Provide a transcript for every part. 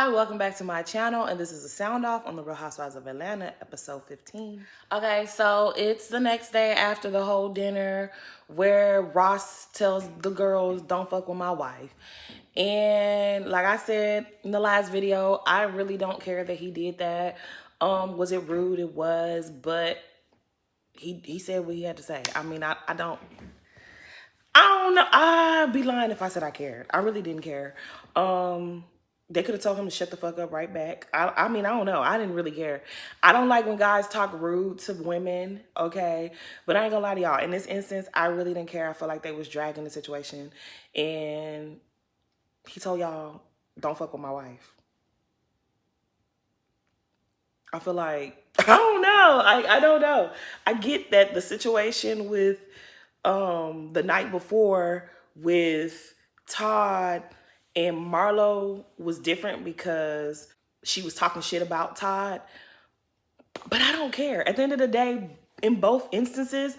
Hi, welcome back to my channel, and this is a sound off on the Real Housewives of Atlanta, episode 15. Okay, so it's the next day after the whole dinner where Ross tells the girls, don't fuck with my wife. And like I said in the last video, I really don't care that he did that. Was it rude? It was, but he said what he had to say. I mean, I don't know. I'd be lying if I said I cared. I really didn't care. They could have told him to shut the fuck up right back. I mean, I don't know. I didn't really care. I don't like when guys talk rude to women, okay? But I ain't gonna lie to y'all. In this instance, I really didn't care. I felt like they was dragging the situation. And he told y'all, don't fuck with my wife. I feel like, I don't know. I don't know. I get that the situation with the night before with Todd and Marlo was different because she was talking shit about Todd. But I don't care. At the end of the day, in both instances,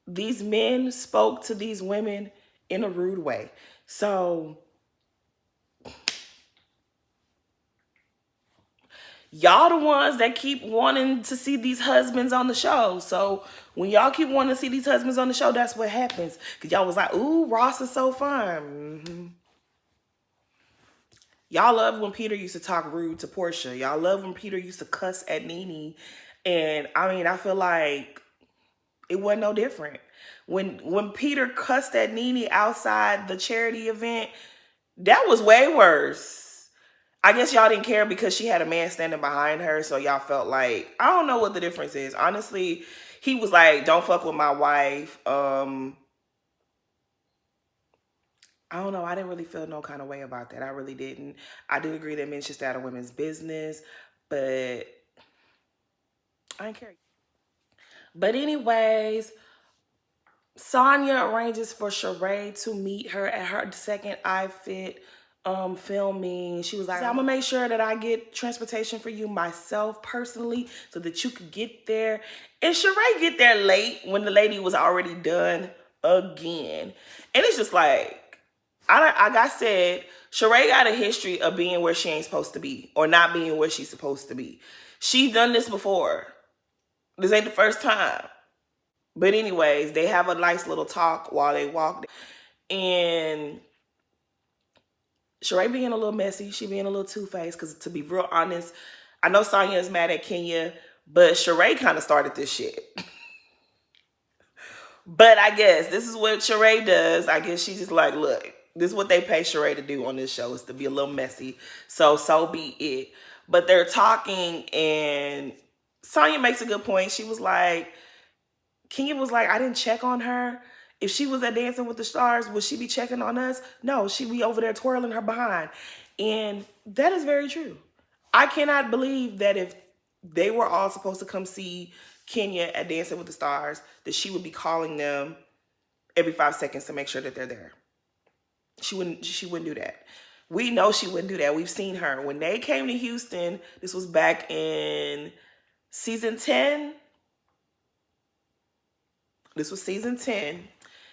these men spoke to these women in a rude way. So y'all the ones that keep wanting to see these husbands on the show. So when y'all keep wanting to see these husbands on the show, that's what happens. Because y'all was like, ooh, Ross is so fun. Y'all love when Peter used to talk rude to Portia. Y'all love when Peter used to cuss at Nene. And I mean, I feel like it wasn't no different. When Peter cussed at Nene outside the charity event, that was way worse. I guess y'all didn't care because she had a man standing behind her, so y'all felt like, I don't know what the difference is. Honestly, he was like, don't fuck with my wife. I don't know. I didn't really feel no kind of way about that. I really didn't. I do agree that men should stay out of women's business, but I didn't care. But anyways, Sonya arranges for Sheree to meet her at her second iFit filming. She was like, I'm gonna make sure that I get transportation for you myself personally so that you could get there. And Sheree get there late when the lady was already done again. And it's just like, like I said, Sheree got a history of being where she ain't supposed to be or not being where she's supposed to be. She's done this before. This ain't the first time. But anyways, they have a nice little talk while they walk. And Sheree being a little messy. She being a little two-faced. Because to be real honest, I know Sonya is mad at Kenya, but Sheree kind of started this shit. But I guess this is what Sheree does. I guess she's just like, look, this is what they pay Sheree to do on this show, is to be a little messy. So be it. But they're talking, and Sonya makes a good point. She was like, Kenya was like, I didn't check on her. If she was at Dancing with the Stars, would she be checking on us? No, she'd be over there twirling her behind. And that is very true. I cannot believe that if they were all supposed to come see Kenya at Dancing with the Stars, that she would be calling them every 5 seconds to make sure that they're there. She wouldn't do that. We know she wouldn't do that. We've seen her. When they came to Houston, this was back in season 10. This was season 10.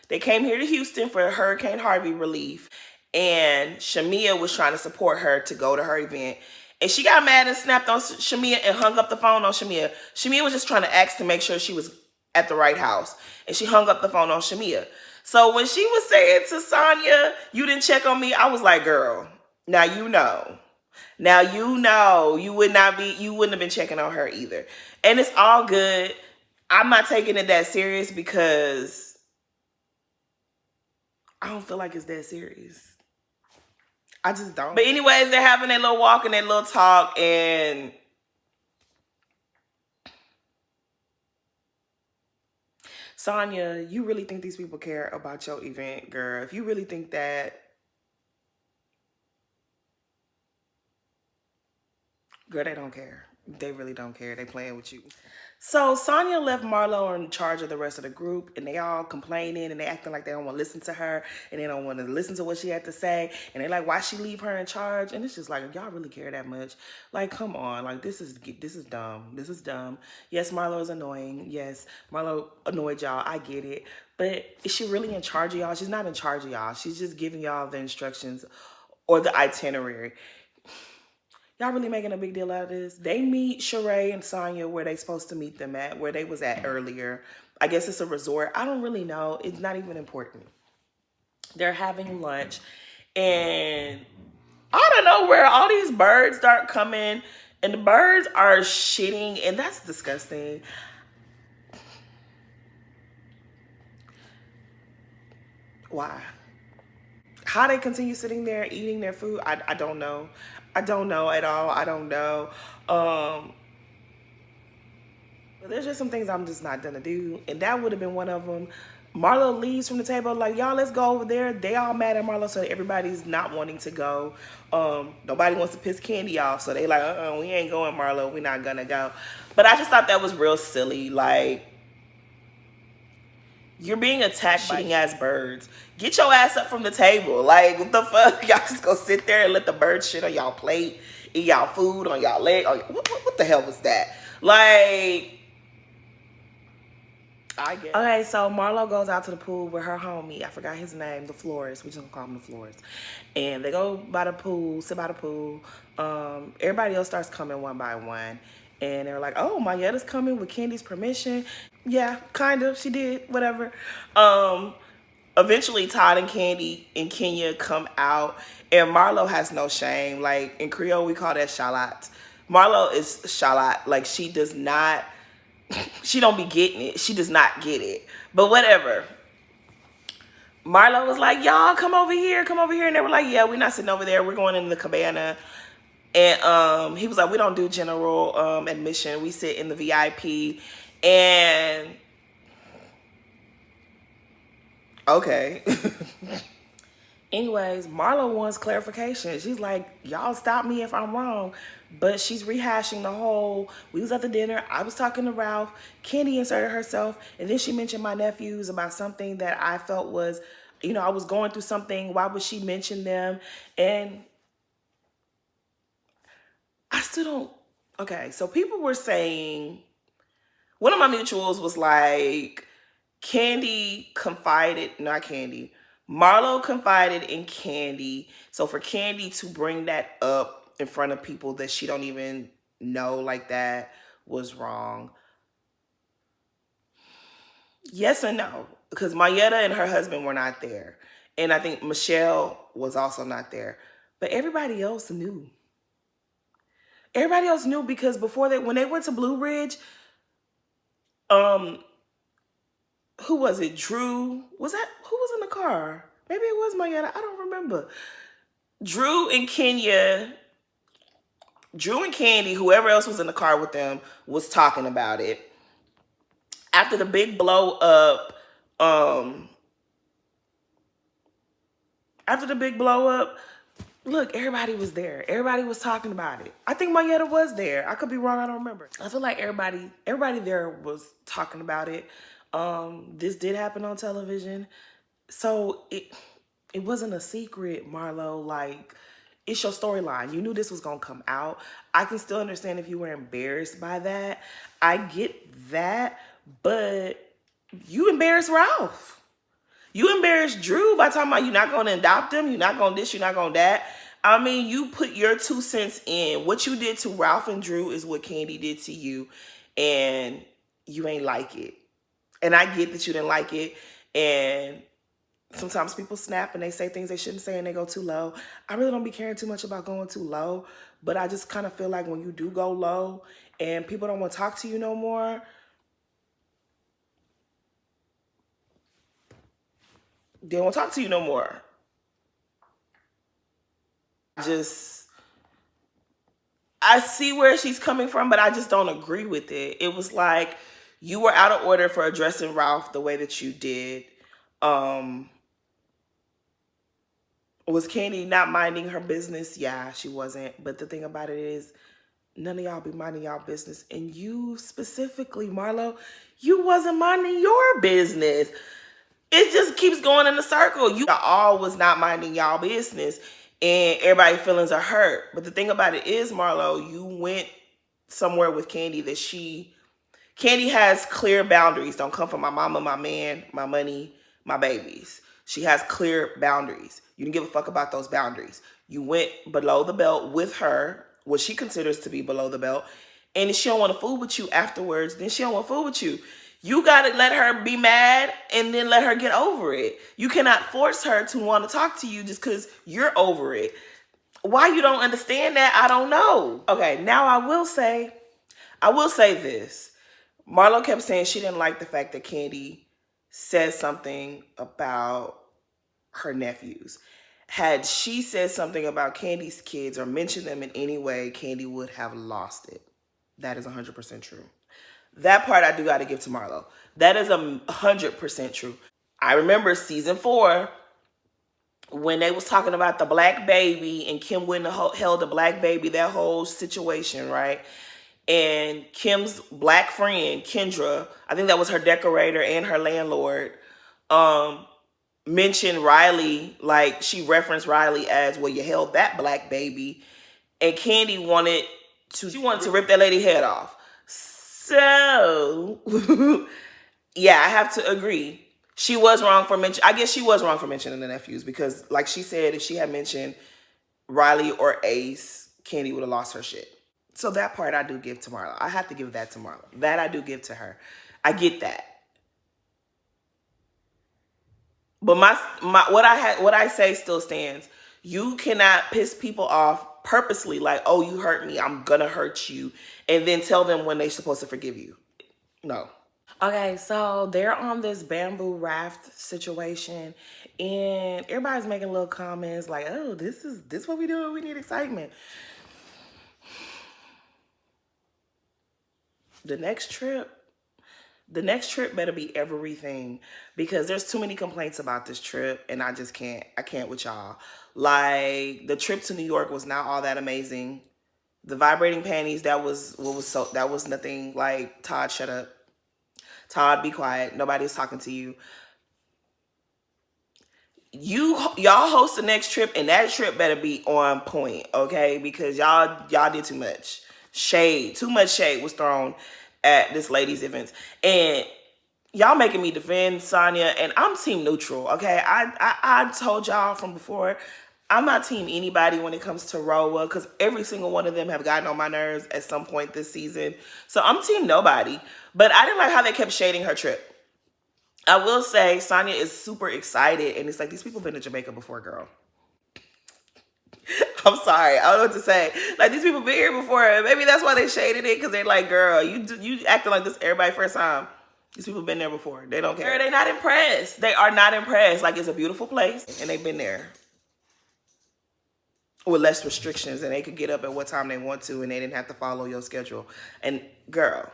They came here to Houston for Hurricane Harvey relief, and Shamia was trying to support her to go to her event. And she got mad and snapped on Shamia and hung up the phone on Shamia. Shamia was just trying to ask to make sure she was at the right house. And she hung up the phone on Shamia. So when she was saying to Sonya, you didn't check on me, I was like, girl, now you know. Now you know you wouldn't have been checking on her either. And it's all good. I'm not taking it that serious because I don't feel like it's that serious. I just don't. But anyways, they're having their little walk and their little talk, and Sonya, you really think these people care about your event, girl? If you really think that, girl, they don't care. They really don't care. They playing with you. So Sonya left Marlo in charge of the rest of the group, and they all complaining and they acting like they don't want to listen to her and they don't want to listen to what she had to say. And they're like, why she leave her in charge? And it's just like, y'all really care that much? Like, come on. Like, this is dumb. This is dumb. Yes, Marlo is annoying. Yes, Marlo annoyed y'all. I get it. But is she really in charge of y'all? She's not in charge of y'all. She's just giving y'all the instructions or the itinerary. Y'all really making a big deal out of this? They meet Sheree and Sonya where they supposed to meet them at, where they was at earlier. I guess it's a resort. I don't really know. It's not even important. They're having lunch, and I don't know where all these birds start coming, and the birds are shitting, and that's disgusting. Why? How they continue sitting there eating their food, I don't know. I don't know at all. I don't know. Um, but there's just some things I'm just not gonna do, and that would have been one of them. Marlo leaves from the table like, y'all, let's go over there. They all mad at Marlo, so everybody's not wanting to go. Nobody wants to piss Kandi off, so they like, we ain't going, Marlo. We're not gonna go. But I just thought that was real silly. Like, you're being attacked by ass birds. Get your ass up from the table. Like, what the fuck? Y'all just go sit there and let the birds shit on y'all plate, eat y'all food on y'all leg. What the hell was that? Like, I guess. Okay, so Marlo goes out to the pool with her homie. I forgot his name, the Florist. We just gonna call him the Florist. And they go by the pool, sit by the pool. Everybody else starts coming one by one. And they're like, oh, Mayetta's coming with Kandi's permission. Yeah, kind of. She did, whatever. Eventually, Todd and Kandi and Kenya come out. And Marlo has no shame. Like, in Creole, we call that shalat. Marlo is shalat. Like, she does not... She don't be getting it. She does not get it. But whatever. Marlo was like, y'all, come over here. Come over here. And they were like, yeah, we're not sitting over there. We're going into the cabana. And he was like, we don't do general admission. We sit in the VIP. And okay. Anyways, Marlo wants clarification. She's like, y'all stop me if I'm wrong. But she's rehashing the whole, we was at the dinner, I was talking to Ralph, Kandi inserted herself, and then she mentioned my nephews about something that I felt was, you know, I was going through something. Why would she mention them? And I still don't, okay, so people were saying, one of my mutuals was like, Kandi confided, not Kandi, Marlo confided in Kandi. So for Kandi to bring that up in front of people that she don't even know like that was wrong. Yes and no, because Mayetta and her husband were not there. And I think Michelle was also not there. But everybody else knew. Everybody else knew because before when they went to Blue Ridge, who was it? Drew? Was that, who was in the car? Maybe it was Mayetta. I don't remember. Drew and Kandi, whoever else was in the car with them, was talking about it. After the big blow up, look, everybody was there. Everybody was talking about it. I think Mayetta was there. I could be wrong. I don't remember. I feel like everybody there was talking about it. This did happen on television. So it wasn't a secret, Marlo. Like, it's your storyline. You knew this was going to come out. I can still understand if you were embarrassed by that. I get that. But you embarrassed Ralph. You embarrassed Drew by talking about you're not going to adopt him. You're not going to this. You're not going to that. I mean, you put your 2 cents in. What you did to Ralph and Drew is what Kandi did to you. And you ain't like it. And I get that you didn't like it. And sometimes people snap and they say things they shouldn't say and they go too low. I really don't be caring too much about going too low. But I just kind of feel like when you do go low and people don't want to talk to you no more, they won't talk to you no more. I see where she's coming from, but I just don't agree with it. It was like you were out of order for addressing Ralph the way that you did. Was Kandi not minding her business? Yeah, she wasn't. But the thing about it is, none of y'all be minding y'all business. And you specifically, Marlo, you wasn't minding your business. It just keeps going in a circle. You all was not minding y'all business. And everybody's feelings are hurt. But the thing about it is, Marlo, you went somewhere with Kandi that Kandi has clear boundaries. Don't come from my mama, my man, my money, my babies. She has clear boundaries. You didn't give a fuck about those boundaries. You went below the belt with her what she considers to be below the belt, and if she don't want to fool with you afterwards, then she don't want to fool with you. You gotta let her be mad and then let her get over it. You cannot force her to want to talk to you just because you're over it. Why you don't understand that, I don't know. Okay, now I will say this. Marlo kept saying she didn't like the fact that Kandi said something about her nephews. Had she said something about Kandi's kids or mentioned them in any way, Kandi would have lost it. That is 100% true. That part I do got to give to Marlo. That is 100% true. I remember season 4 when they was talking about the black baby and Kim wouldn't have held the black baby, that whole situation, right? And Kim's black friend, Kendra, I think that was her decorator and her landlord, mentioned Riley, like she referenced Riley as, well, you held that black baby. And Kandi wanted to rip that lady head off. So, yeah, I have to agree. She was wrong for I guess she was wrong for mentioning the nephews because, like she said, if she had mentioned Riley or Ace, Kandi would have lost her shit. So that part I do give to Marlo. I have to give that to Marlo. That I do give to her. I get that. But what I say still stands. You cannot piss people off purposely, like, oh, you hurt me, I'm gonna hurt you, and then tell them when they're supposed to forgive you. No. Okay, so they're on this bamboo raft situation, and everybody's making little comments like, oh, this what we do, we need excitement. The next trip better be everything, because there's too many complaints about this trip, and I can't with y'all. Like, the trip to New York was not all that amazing. The vibrating panties, that was nothing. Like, Todd, shut up. Todd, be quiet. Nobody's talking to you. Y'all host the next trip, and that trip better be on point, okay? Because y'all did too much. Too much shade was thrown at this lady's events. And y'all making me defend Sonya, and I'm team neutral, okay? I told y'all from before, I'm not team anybody when it comes to Roa, because every single one of them have gotten on my nerves at some point this season. So I'm team nobody. But I didn't like how they kept shading her trip. I will say Sonya is super excited, and it's like, these people been to Jamaica before, girl. I'm sorry, I don't know what to say. Like, these people been here before. Maybe that's why they shaded it, because they're like, girl, you acting like this everybody first time. These people been there before. They don't care. They're not impressed. They are not impressed. Like, it's a beautiful place, and they've been there with less restrictions, and they could get up at what time they want to, and they didn't have to follow your schedule. And girl,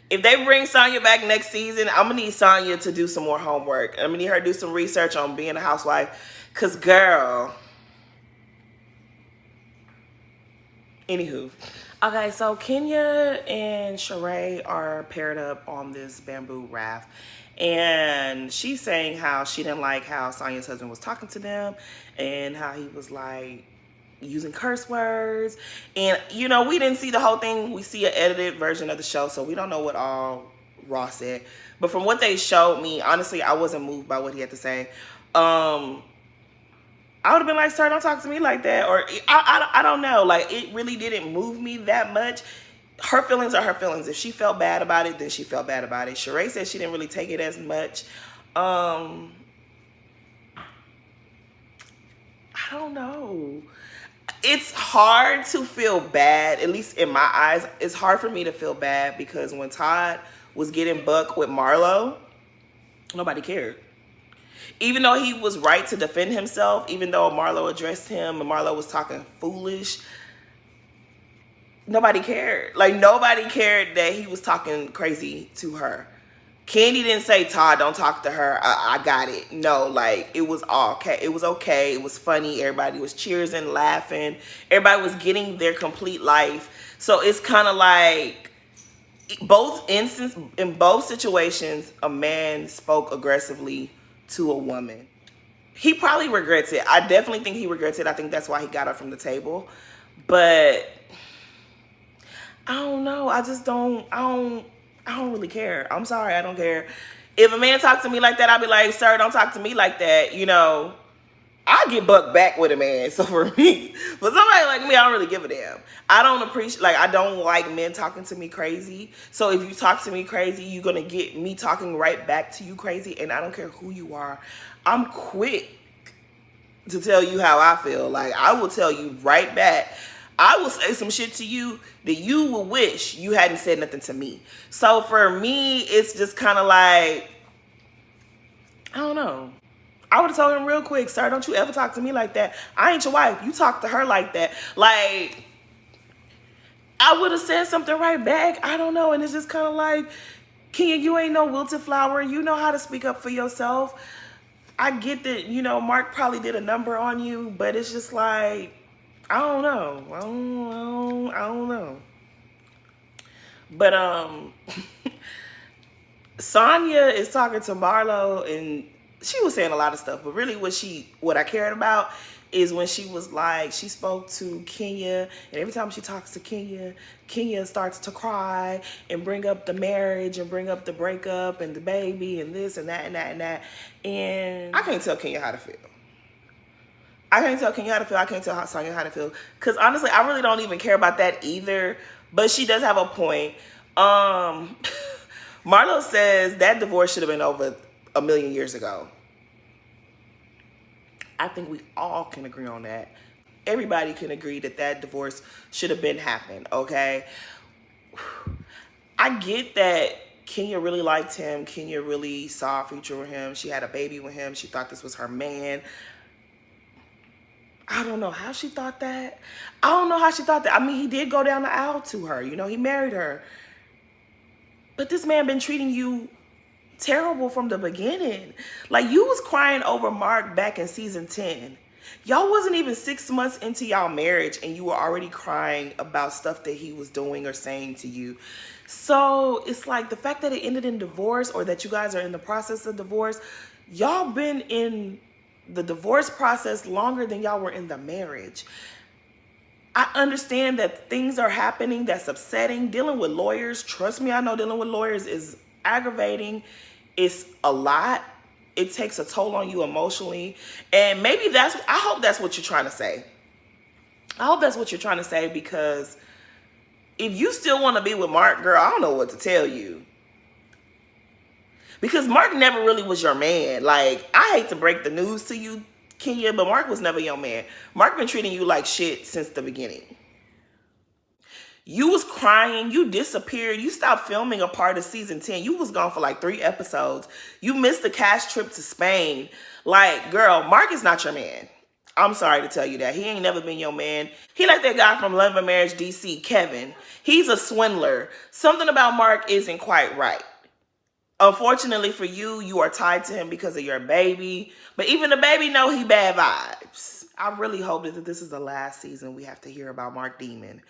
if they bring Sonya back next season, I'm gonna need Sonya to do some more homework. I'm gonna need her to do some research on being a housewife. Cause girl. Anywho. Okay, so Kenya and Sheree are paired up on this bamboo raft. And she's saying how she didn't like how Sonya's husband was talking to them, and how he was like using curse words. And you know, we didn't see the whole thing. We see an edited version of the show, so we don't know what all Ross said. But from what they showed me, honestly, I wasn't moved by what he had to say. I would have been like, sir, don't talk to me like that. Or I don't know. Like, it really didn't move me that much. Her feelings are her feelings. If she felt bad about it, then she felt bad about it. Sheree said she didn't really take it as much. I don't know. It's hard to feel bad, at least in my eyes. It's hard for me to feel bad because when Todd was getting buck with Marlo, nobody cared. Even though he was right to defend himself, even though Marlo addressed him and Marlo was talking foolish, nobody cared. Like, nobody cared that he was talking crazy to her. Kandi didn't say, Todd, don't talk to her. I got it. No, like, it was all okay. It was okay. It was funny. Everybody was cheering, laughing. Everybody was getting their complete life. So it's kind of like, in both situations, a man spoke aggressively to a woman. He probably regrets it. I definitely think he regrets it. I think that's why he got up from the table. But I don't know. I don't really care. I'm sorry, I don't care. If a man talks to me like that, I'll be like, sir, don't talk to me like that, you know. I get bucked back with a man. So for me, for somebody like me, I don't really give a damn. I don't appreciate, like, I don't like men talking to me crazy. So if you talk to me crazy, you're gonna get me talking right back to you crazy, and I don't care who you are. I'm quick to tell you how I feel. Like, I will tell you right back. I will say some shit to you that you will wish you hadn't said nothing to me. So for me, it's just kind of like, I don't know. I would have told him real quick, sir, don't you ever talk to me like that. I ain't your wife. You talk to her like that. Like, I would have said something right back. I don't know. And it's just kind of like, Kenya, you ain't no wilted flower. You know how to speak up for yourself. I get that, Mark probably did a number on you, but it's just like, I don't know. I don't know. But Sonya is talking to Marlo, and she was saying a lot of stuff, but really what I cared about is when she was like, she spoke to Kenya, and every time she talks to Kenya, Kenya starts to cry and bring up the marriage and bring up the breakup and the baby and this and that and that and that. And I can't tell Kenya how to feel. I can't tell Kenya how to feel. I can't tell Sonya how to feel. Because honestly, I really don't even care about that either. But she does have a point. Marlo says that divorce should have been over a million years ago. I think we all can agree on that. Everybody can agree that that divorce should have been happened, okay? I get that Kenya really liked him. Kenya really saw a future with him. She had a baby with him. She thought this was her man. I don't know how she thought that. I don't know how she thought that. I mean, he did go down the aisle to her. He married her. But this man been treating you terrible from the beginning. Like, you was crying over Mark back in season 10. Y'all wasn't even 6 months into y'all marriage and you were already crying about stuff that he was doing or saying to you. So it's like the fact that it ended in divorce, or that you guys are in the process of divorce, y'all been in the divorce process longer than y'all were in the marriage. I understand that things are happening that's upsetting. Dealing with lawyers, trust me, I know dealing with lawyers is aggravating. It's a lot. It takes a toll on you emotionally. And maybe I hope that's what you're trying to say. I hope that's what you're trying to say, because if you still want to be with Mark, girl, I don't know what to tell you. Because Mark never really was your man. Like, I hate to break the news to you, Kenya, but Mark was never your man. Mark been treating you like shit since the beginning. You was crying. You disappeared. You stopped filming a part of season 10. You was gone for like 3 episodes. You missed the cash trip to Spain. Like, girl, Mark is not your man. I'm sorry to tell you that. He ain't never been your man. He like that guy from Love and Marriage DC, Kevin. He's a swindler. Something about Mark isn't quite right. Unfortunately for you, you are tied to him because of your baby. But even the baby know he bad vibes. I really hope that this is the last season we have to hear about Mark Demon.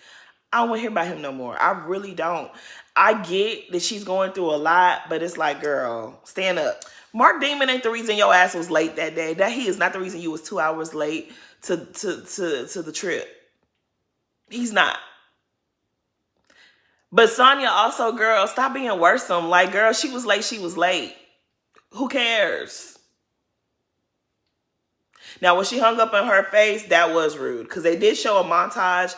I don't want to hear about him no more. I really don't. I get that she's going through a lot, but it's like, girl, stand up. Mark Demon ain't the reason your ass was late that day. That he is not the reason you was 2 hours late to the trip. He's not. But Sonya also, girl, stop being worrisome. Like, girl, she was late. She was late. Who cares? Now, when she hung up in her face, that was rude. Because they did show a montage.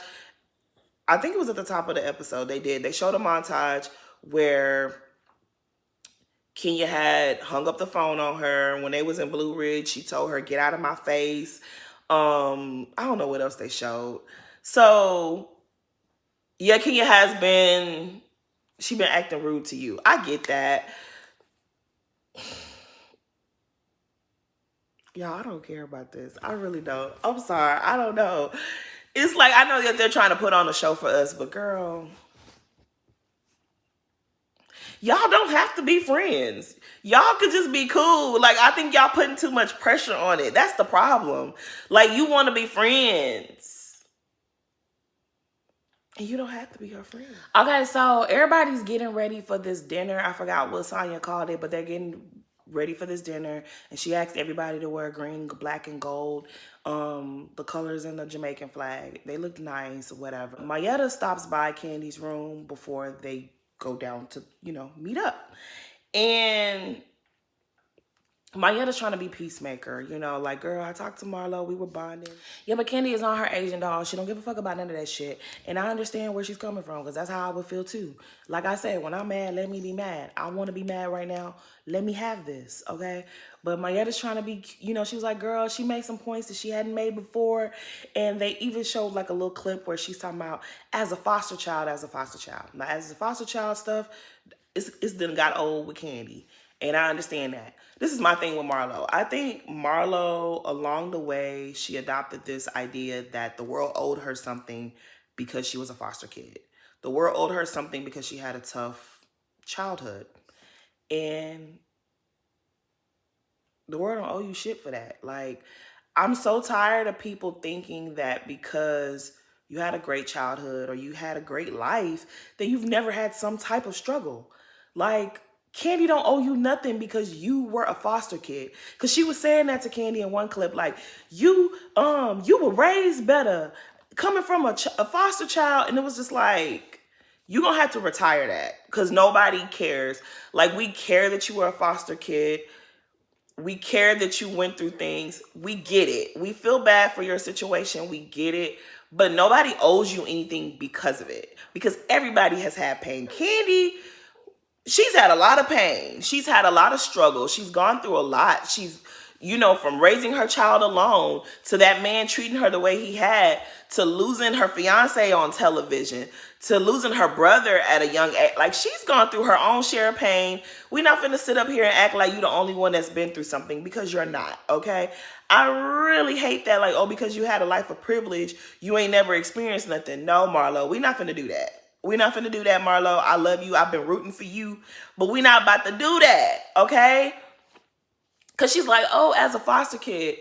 I think it was at the top of the episode. They showed a montage where Kenya had hung up the phone on her. When they was in Blue Ridge, she told her, get out of my face. I don't know what else they showed. So, yeah, Kenya she been acting rude to you. I get that. Y'all, I don't care about this. I really don't. I'm sorry. I don't know. It's like, I know that they're trying to put on a show for us, but girl, y'all don't have to be friends. Y'all could just be cool. Like, I think y'all putting too much pressure on it. That's the problem. Like, you want to be friends. And you don't have to be her friend. Okay, so everybody's getting ready for this dinner. I forgot what Sonya called it, but they're getting ready for this dinner. And she asked everybody to wear green, black, and gold. The colors in the Jamaican flag. They look nice, whatever. Mayetta stops by Candy's room before they go down to, meet up. And Mayetta's trying to be peacemaker, you know, like, girl, I talked to Marlo, we were bonding. Yeah, but Kandi is on her Asian doll. She don't give a fuck about none of that shit. And I understand where she's coming from, because that's how I would feel too. Like I said, when I'm mad, let me be mad. I want to be mad right now. Let me have this, okay? But Mayetta's trying to be, you know, she was like, girl, she made some points that she hadn't made before. And they even showed like a little clip where she's talking about as a foster child, as a foster child. Now, as a foster child stuff, it's done got old with Kandi. And I understand that. This is my thing with Marlo. I think Marlo, along the way, she adopted this idea that the world owed her something because she was a foster kid. The world owed her something because she had a tough childhood. And the world don't owe you shit for that. Like, I'm so tired of people thinking that because you had a great childhood or you had a great life, that you've never had some type of struggle. Like, Kandi don't owe you nothing because you were a foster kid. Because she was saying that to Kandi in one clip, like, you were raised better coming from a foster child. And it was just like, you're going to have to retire that because nobody cares. Like, we care that you were a foster kid. We care that you went through things. We get it. We feel bad for your situation. We get it. But nobody owes you anything because of it. Because everybody has had pain. Kandi, she's had a lot of pain. She's had a lot of struggle. She's gone through a lot. She's, you know, from raising her child alone to that man treating her the way he had, to losing her fiance on television, to losing her brother at a young age. Like, she's gone through her own share of pain. We're not finna sit up here and act like you're the only one that's been through something, because you're not, okay? I really hate that, like, oh, because you had a life of privilege, you ain't never experienced nothing. No, Marlo, we're not finna do that. We're not finna do that, Marlo. I love you. I've been rooting for you, but we're not about to do that, okay? Because she's like, oh, as a foster kid,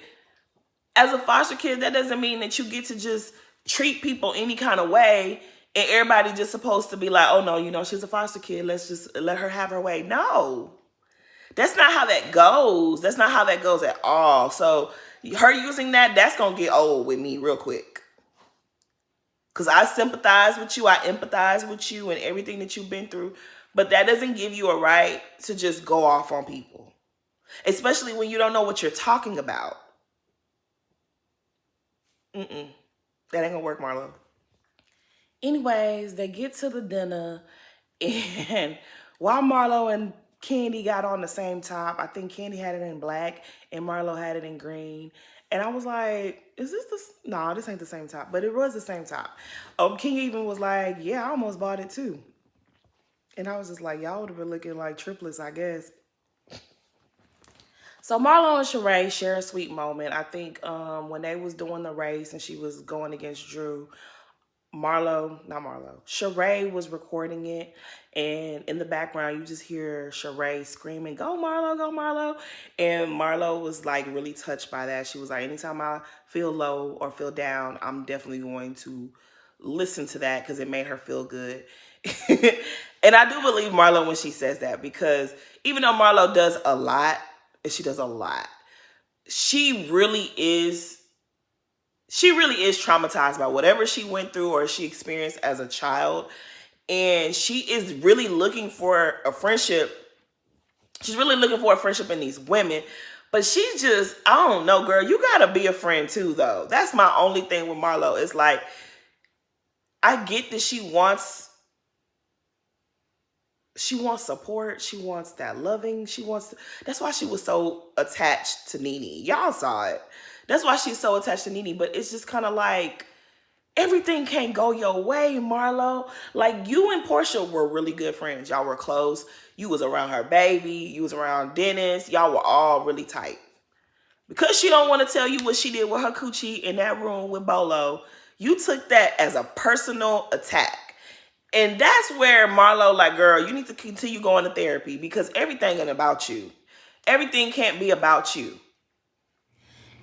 that doesn't mean that you get to just treat people any kind of way and everybody just supposed to be like, oh, no, you know, she's a foster kid. Let's just let her have her way. No, that's not how that goes. That's not how that goes at all. So her using that, that's going to get old with me real quick. Because I sympathize with you. I empathize with you and everything that you've been through. But that doesn't give you a right to just go off on people. Especially when you don't know what you're talking about. That ain't gonna work, Marlo. Anyways, they get to the dinner, and while Marlo and Kandi got on the same top, I think Kandi had it in black and Marlo had it in green. And I was like, is this the... No, this ain't the same top, but it was the same top. King even was like, yeah, I almost bought it too. And I was just like, y'all would have been looking like triplets, I guess. So Marlo and Sheree share a sweet moment. I think when they was doing the race and she was going against Drew, Sheree was recording it, and in the background you just hear Sheree screaming, go Marlo, go Marlo. And Marlo was like really touched by that. She was like, anytime I feel low or feel down, I'm definitely going to listen to that because it made her feel good. And I do believe Marlo when she says that, because even though Marlo does a lot, and she does a lot, she really is traumatized by whatever she went through or she experienced as a child. And she is really looking for a friendship. She's really looking for a friendship in these women. But she's just, I don't know, girl. You got to be a friend too, though. That's my only thing with Marlo. It's like, I get that she wants support. She wants that loving. That's why she was so attached to Nene. Y'all saw it. That's why she's so attached to Nene. But it's just kind of like, everything can't go your way, Marlo. Like, you and Portia were really good friends. Y'all were close. You was around her baby. You was around Dennis. Y'all were all really tight. Because she don't want to tell you what she did with her coochie in that room with Bolo, you took that as a personal attack. And that's where Marlo, like, girl, you need to continue going to therapy, because everything ain't about you. Everything can't be about you.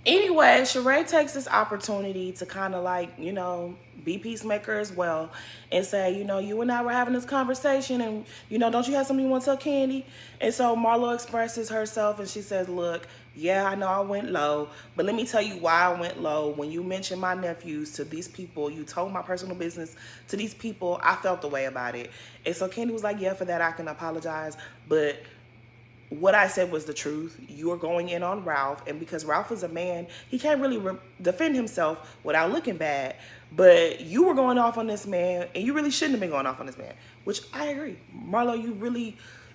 Anyway, Sheree takes this opportunity to kind of like, you know, be peacemaker as well and say, you know, you and I were having this conversation and, you know, don't you have something you want to tell Kandi? And so Marlo expresses herself and she says, look, yeah, I know I went low, but let me tell you why I went low. When you mentioned my nephews to these people, you told my personal business to these people, I felt the way about it. And so Kandi was like, yeah, for that I can apologize, but what I said was the truth. You are going in on Ralph, and because Ralph is a man, he can't really defend himself without looking bad. But you were going off on this man, and you really shouldn't have been going off on this man, which I agree. Marlo,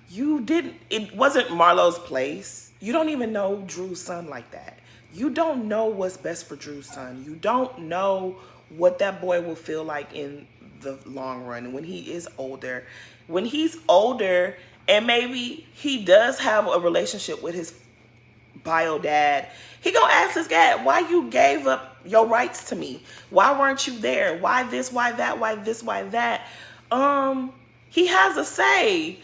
you didn't, it wasn't Marlo's place. You don't even know Drew's son like that. You don't know what's best for Drew's son. You don't know what that boy will feel like in the long run when he is older. When he's older and maybe he does have a relationship with his bio dad, he gonna ask his dad, why you gave up your rights to me? Why weren't you there? Why this, why that, why this, why that? He has a say.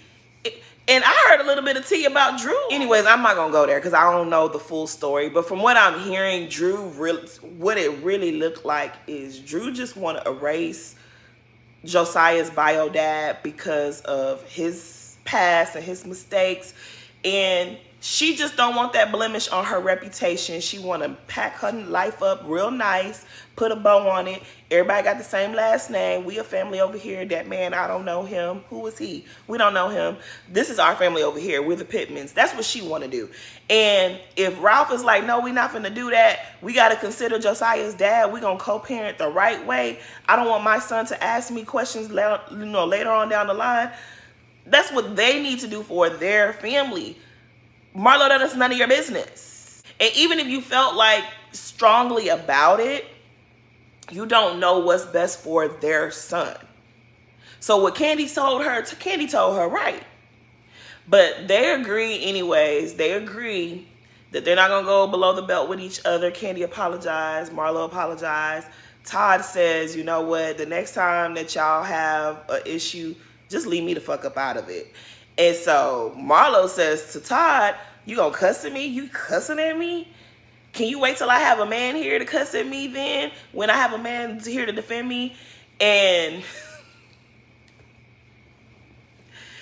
And I heard a little bit of tea about Drew. Anyways, I'm not gonna go there because I don't know the full story. But from what I'm hearing, Drew really, what it really looked like is Drew just want to erase Josiah's bio dad because of his past and his mistakes, and she just don't want that blemish on her reputation. She want to pack her life up real nice, put a bow on it. Everybody got the same last name. We a family over here. That man, I don't know him. Who is he? We don't know him. This is our family over here. We're the Pittmans. That's what she want to do. And if Ralph is like, no, we not finna do that. We got to consider Josiah's dad. We gonna co-parent the right way. I don't want my son to ask me questions later on down the line. That's what they need to do for their family. Marlo, that's none of your business. And even if you felt like strongly about it, you don't know what's best for their son. So what Kandi told her right. But they agree anyways. They agree that they're not going to go below the belt with each other. Kandi apologized. Marlo apologized. Todd says, you know what? The next time that y'all have an issue, just leave me the fuck up out of it. And so Marlo says to Todd, you gonna cuss at me? You cussing at me? Can you wait till I have a man here to cuss at me then? When I have a man here to defend me? And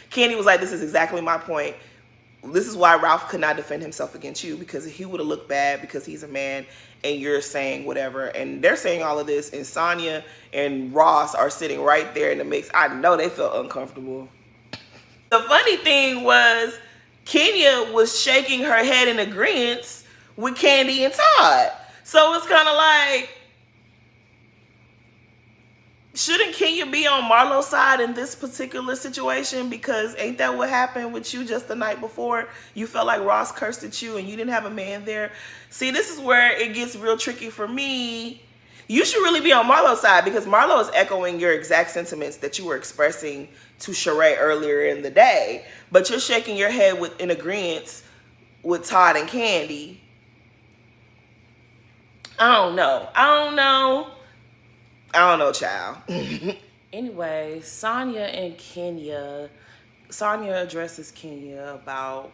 Kandi was like, this is exactly my point. This is why Ralph could not defend himself against you, because he would have looked bad because he's a man and you're saying whatever. And they're saying all of this, and Sonya and Ross are sitting right there in the mix. I know they felt uncomfortable. The funny thing was, Kenya was shaking her head in agreement with Kandi and Todd. So it's kind of like, shouldn't Kenya be on Marlo's side in this particular situation? Because ain't that what happened with you just the night before? You felt like Ross cursed at you and you didn't have a man there. See, this is where it gets real tricky for me. You should really be on Marlo's side, because Marlo is echoing your exact sentiments that you were expressing to Sheree earlier in the day. But you're shaking your head in agreement with Todd and Kandi. I don't know, child. Anyway, Sonya and Kenya. Sonya addresses Kenya about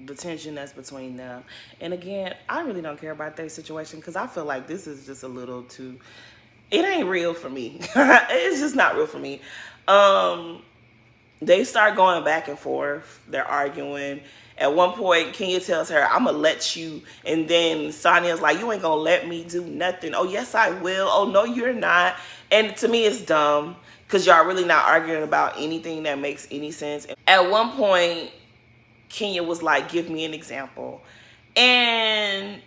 the tension that's between them. And again, I really don't care about their situation, because I feel like this is just a little too, it ain't real for me. It's just not real for me. They start going back and forth. They're arguing. At one point, Kenya tells her, I'm gonna let you. And then Sonya's like, you ain't gonna let me do nothing. Oh, yes, I will. Oh, no, you're not. And to me, it's dumb, because y'all really not arguing about anything that makes any sense. At one point, Kenya was like, give me an example. And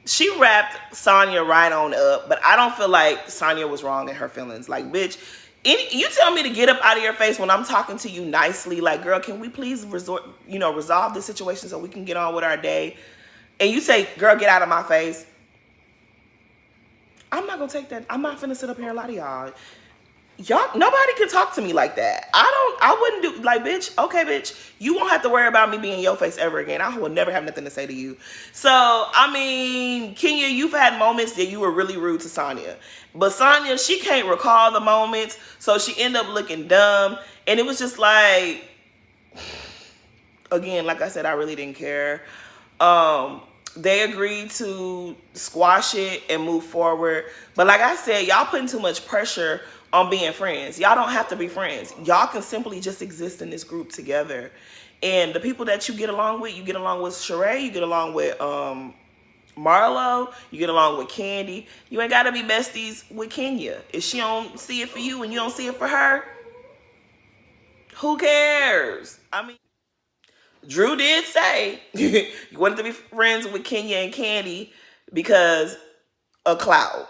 she wrapped Sonya right on up. But I don't feel like Sonya was wrong in her feelings. Like, bitch, you tell me to get up out of your face when I'm talking to you nicely. Like, girl, can we please resolve this situation so we can get on with our day? And you say, girl, get out of my face. I'm not going to take that. I'm not finna sit up here and lie to y'all. Nobody can talk to me like that. I wouldn't do, like, bitch, okay, bitch, you won't have to worry about me being in your face ever again. I will never have nothing to say to you. So, I mean, Kenya, you've had moments that you were really rude to Sonya. But Sonya, she can't recall the moments, so she ended up looking dumb. And it was just like, again, like I said, I really didn't care. They agreed to squash it and move forward. But like I said, y'all putting too much pressure on being friends. Y'all don't have to be friends. Y'all can simply just exist in this group together. And the people that you get along with Sheree, you get along with Marlo, you get along with Kandi. You ain't got to be besties with Kenya. If she don't see it for you and you don't see it for her, who cares? I mean, Drew did say you wanted to be friends with Kenya and Kandi because of clout.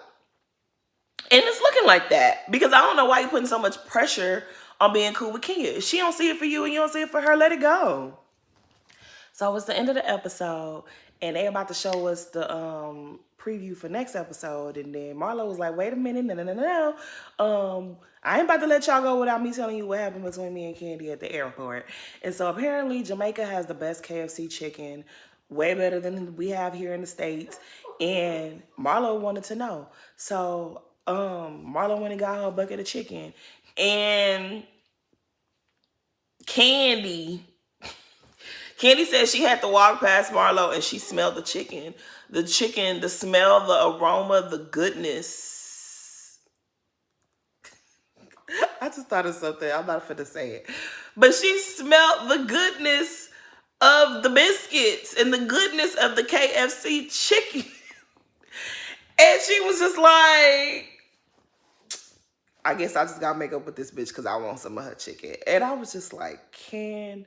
And it's looking like that because I don't know why you're putting so much pressure on being cool with Kenya. If she don't see it for you and you don't see it for her, let it go. So it's the end of the episode, and they about to show us the preview for next episode. And then Marlo was like, "Wait a minute, no. I ain't about to let y'all go without me telling you what happened between me and Kandi at the airport." And so apparently Jamaica has the best KFC chicken, way better than we have here in the States. And Marlo wanted to know, so Marlo went and got her a bucket of chicken, and Kandi said she had to walk past Marlo and she smelled the chicken. The chicken, the smell, the aroma, the goodness. I just thought of something. I'm not finna say it. But she smelled the goodness of the biscuits and the goodness of the KFC chicken. And she was just like, I guess I just gotta make up with this bitch because I want some of her chicken. And I was just like, Kandi.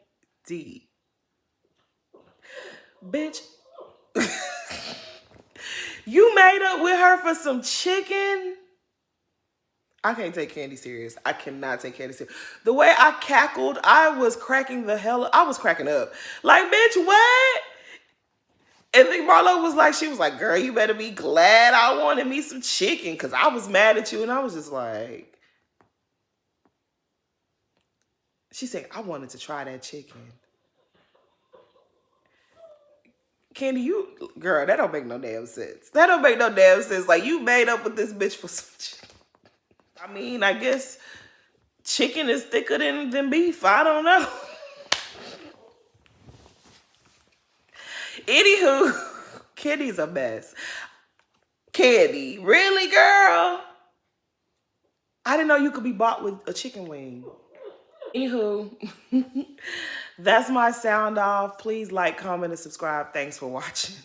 Bitch, you made up with her for some chicken? I can't take Kandi serious. I cannot take Kandi serious. The way I cackled, I was cracking the hell up. I was cracking up. Like, bitch, what? And then Marlo was like, she was like, girl, you better be glad I wanted me some chicken because I was mad at you. And I was just like, she said, I wanted to try that chicken. Kandi, you, girl, that don't make no damn sense. That don't make no damn sense. Like, you made up with this bitch for some chicken. I mean, I guess chicken is thicker than beef. I don't know. Anywho, Kandi's a mess. Kandi, really, girl? I didn't know you could be bought with a chicken wing. Anywho, that's my sound off. Please like, comment, and subscribe. Thanks for watching.